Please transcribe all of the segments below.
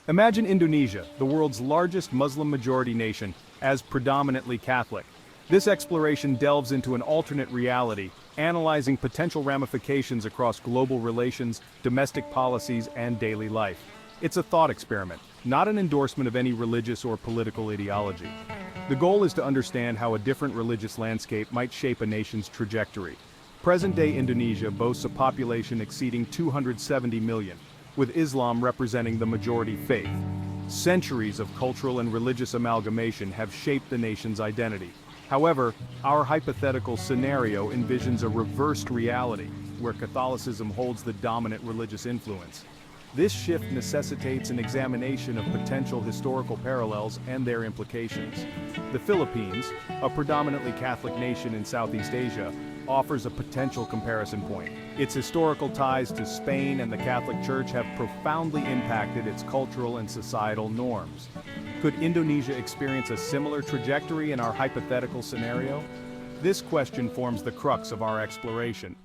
Imagine Indonesia, the world's largest Muslim-majority nation, as predominantly Catholic. This exploration delves into an alternate reality, analyzing potential ramifications across global relations, domestic policies, and daily life. It's a thought experiment, not an endorsement of any religious or political ideology. The goal is to understand how a different religious landscape might shape a nation's trajectory. Present-day Indonesia boasts a population exceeding 270 million, with Islam representing the majority faith. Centuries of cultural and religious amalgamation have shaped the nation's identity. However, our hypothetical scenario envisions a reversed reality, where Catholicism holds the dominant religious influence. This shift necessitates an examination of potential historical parallels and their implications. The Philippines, a predominantly Catholic nation in Southeast Asia, offers a potential comparison point. Its historical ties to Spain and the Catholic Church have profoundly impacted its cultural and societal norms. Could Indonesia experience a similar trajectory in our hypothetical scenario? This question forms the crux of our exploration.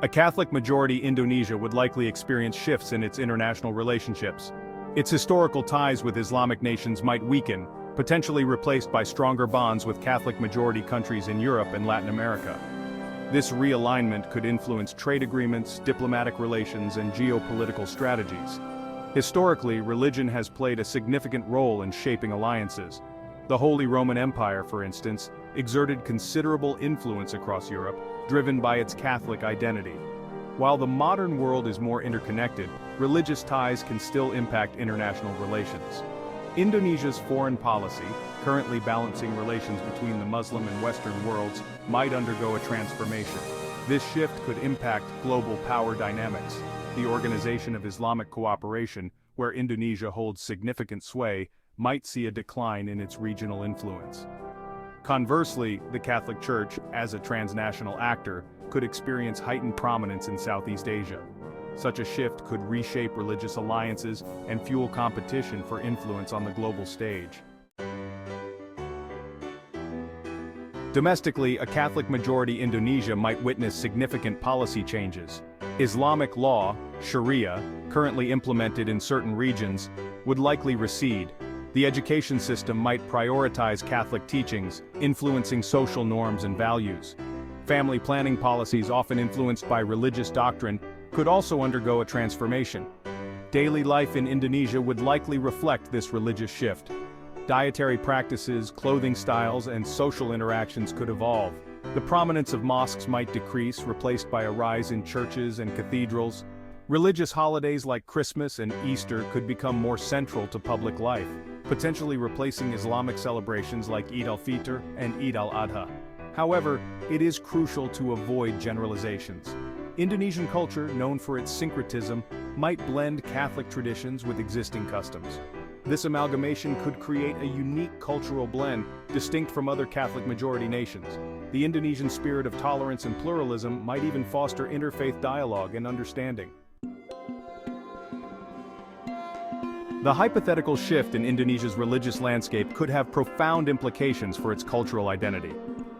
A Catholic-majority Indonesia would likely experience shifts in its international relationships. Its historical ties with Islamic nations might weaken, potentially replaced by stronger bonds with Catholic-majority countries in Europe and Latin America. This realignment could influence trade agreements, diplomatic relations, and geopolitical strategies. Historically, religion has played a significant role in shaping alliances. The Holy Roman Empire, for instance, exerted considerable influence across Europe, driven by its Catholic identity. While the modern world is more interconnected, religious ties can still impact international relations. Indonesia's foreign policy, currently balancing relations between the Muslim and Western worlds, might undergo a transformation. This shift could impact global power dynamics. The Organization of Islamic Cooperation, where Indonesia holds significant sway, might see a decline in its regional influence. Conversely, the Catholic Church, as a transnational actor, could experience heightened prominence in Southeast Asia. Such a shift could reshape religious alliances and fuel competition for influence on the global stage. Domestically, a Catholic-majority Indonesia might witness significant policy changes. Islamic law, Sharia, currently implemented in certain regions, would likely recede. The education system might prioritize Catholic teachings, influencing social norms and values. Family planning policies, often influenced by religious doctrine, could also undergo a transformation. Daily life in Indonesia would likely reflect this religious shift. Dietary practices, clothing styles, and social interactions could evolve. The prominence of mosques might decrease, replaced by a rise in churches and cathedrals. Religious holidays like Christmas and Easter could become more central to public life, potentially replacing Islamic celebrations like Eid al-Fitr and Eid al-Adha. However, it is crucial to avoid generalizations. Indonesian culture, known for its syncretism, might blend Catholic traditions with existing customs. This amalgamation could create a unique cultural blend, distinct from other Catholic-majority nations. The Indonesian spirit of tolerance and pluralism might even foster interfaith dialogue and understanding. The hypothetical shift in Indonesia's religious landscape could have profound implications for its cultural identity.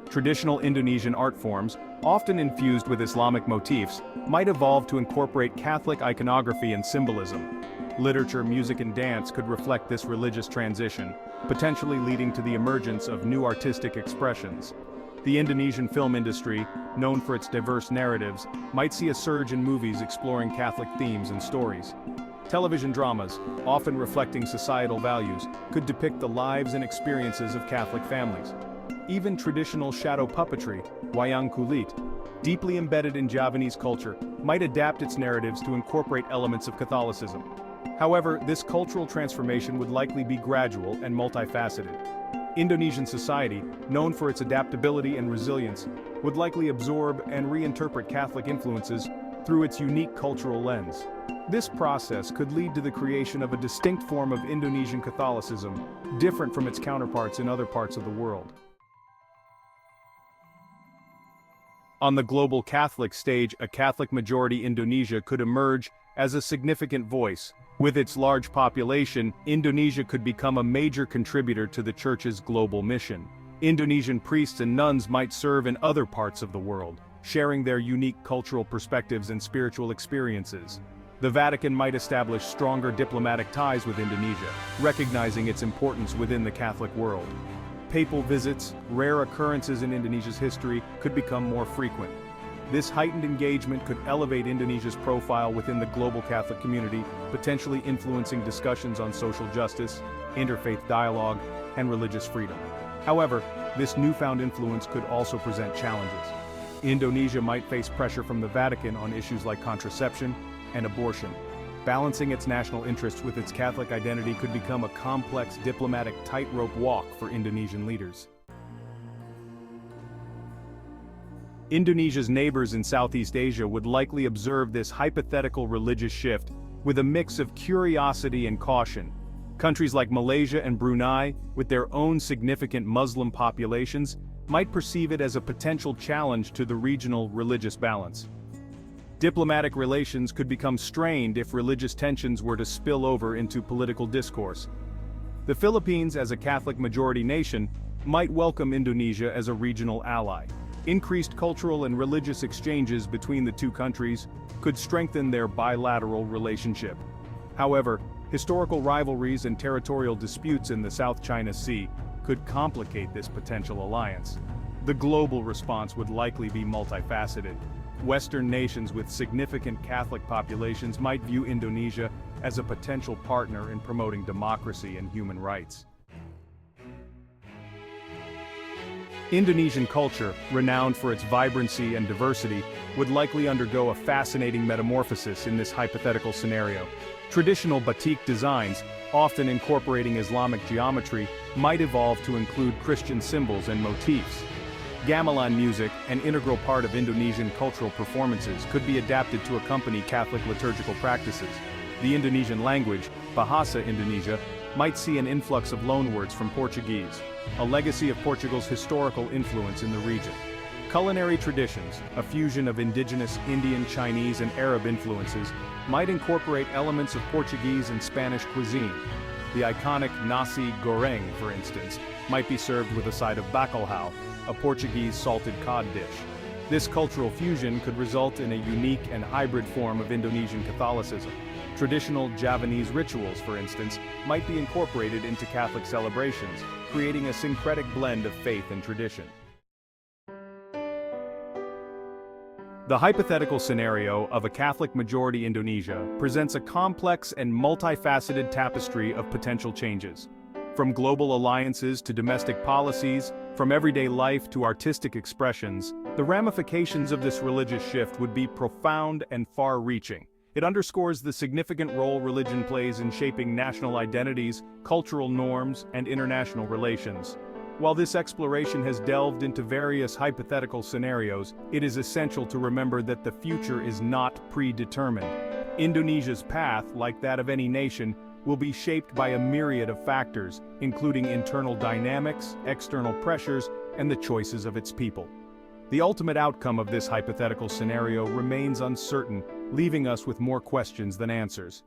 Traditional Indonesian art forms, often infused with Islamic motifs, might evolve to incorporate Catholic iconography and symbolism. Literature, music, and dance could reflect this religious transition, potentially leading to the emergence of new artistic expressions. The Indonesian film industry, known for its diverse narratives, might see a surge in movies exploring Catholic themes and stories. Television dramas, often reflecting societal values, could depict the lives and experiences of Catholic families. Even traditional shadow puppetry, wayang kulit, deeply embedded in Javanese culture, might adapt its narratives to incorporate elements of Catholicism. However, this cultural transformation would likely be gradual and multifaceted. Indonesian society, known for its adaptability and resilience, would likely absorb and reinterpret Catholic influences through its unique cultural lens. This process could lead to the creation of a distinct form of Indonesian Catholicism, different from its counterparts in other parts of the world. On the global Catholic stage, a Catholic-majority Indonesia could emerge as a significant voice. With its large population, Indonesia could become a major contributor to the Church's global mission. Indonesian priests and nuns might serve in other parts of the world, sharing their unique cultural perspectives and spiritual experiences. The Vatican might establish stronger diplomatic ties with Indonesia, recognizing its importance within the Catholic world. Papal visits, rare occurrences in Indonesia's history, could become more frequent. This heightened engagement could elevate Indonesia's profile within the global Catholic community, potentially influencing discussions on social justice, interfaith dialogue, and religious freedom. However, this newfound influence could also present challenges. Indonesia might face pressure from the Vatican on issues like contraception and abortion. Balancing its national interests with its Catholic identity could become a complex diplomatic tightrope walk for Indonesian leaders. Indonesia's neighbors in Southeast Asia would likely observe this hypothetical religious shift with a mix of curiosity and caution. Countries like Malaysia and Brunei, with their own significant Muslim populations, might perceive it as a potential challenge to the regional religious balance. Diplomatic relations could become strained if religious tensions were to spill over into political discourse. The Philippines, as a Catholic-majority nation, might welcome Indonesia as a regional ally. Increased cultural and religious exchanges between the two countries could strengthen their bilateral relationship. However, historical rivalries and territorial disputes in the South China Sea could complicate this potential alliance. The global response would likely be multifaceted. Western nations with significant Catholic populations might view Indonesia as a potential partner in promoting democracy and human rights. Indonesian culture, renowned for its vibrancy and diversity, would likely undergo a fascinating metamorphosis in this hypothetical scenario. Traditional batik designs, often incorporating Islamic geometry, might evolve to include Christian symbols and motifs. Gamelan music, an integral part of Indonesian cultural performances, could be adapted to accompany Catholic liturgical practices. The Indonesian language, Bahasa Indonesia, might see an influx of loanwords from Portuguese, a legacy of Portugal's historical influence in the region. Culinary traditions, a fusion of indigenous Indian, Chinese, and Arab influences, might incorporate elements of Portuguese and Spanish cuisine. The iconic nasi goreng, for instance, might be served with a side of bacalhau, a Portuguese salted cod dish. This cultural fusion could result in a unique and hybrid form of Indonesian Catholicism. Traditional Javanese rituals, for instance, might be incorporated into Catholic celebrations, creating a syncretic blend of faith and tradition. The hypothetical scenario of a Catholic-majority Indonesia presents a complex and multifaceted tapestry of potential changes. From global alliances to domestic policies, from everyday life to artistic expressions, the ramifications of this religious shift would be profound and far-reaching. It underscores the significant role religion plays in shaping national identities, cultural norms, and international relations. While this exploration has delved into various hypothetical scenarios, it is essential to remember that the future is not predetermined. Indonesia's path, like that of any nation, will be shaped by a myriad of factors, including internal dynamics, external pressures, and the choices of its people. The ultimate outcome of this hypothetical scenario remains uncertain, leaving us with more questions than answers.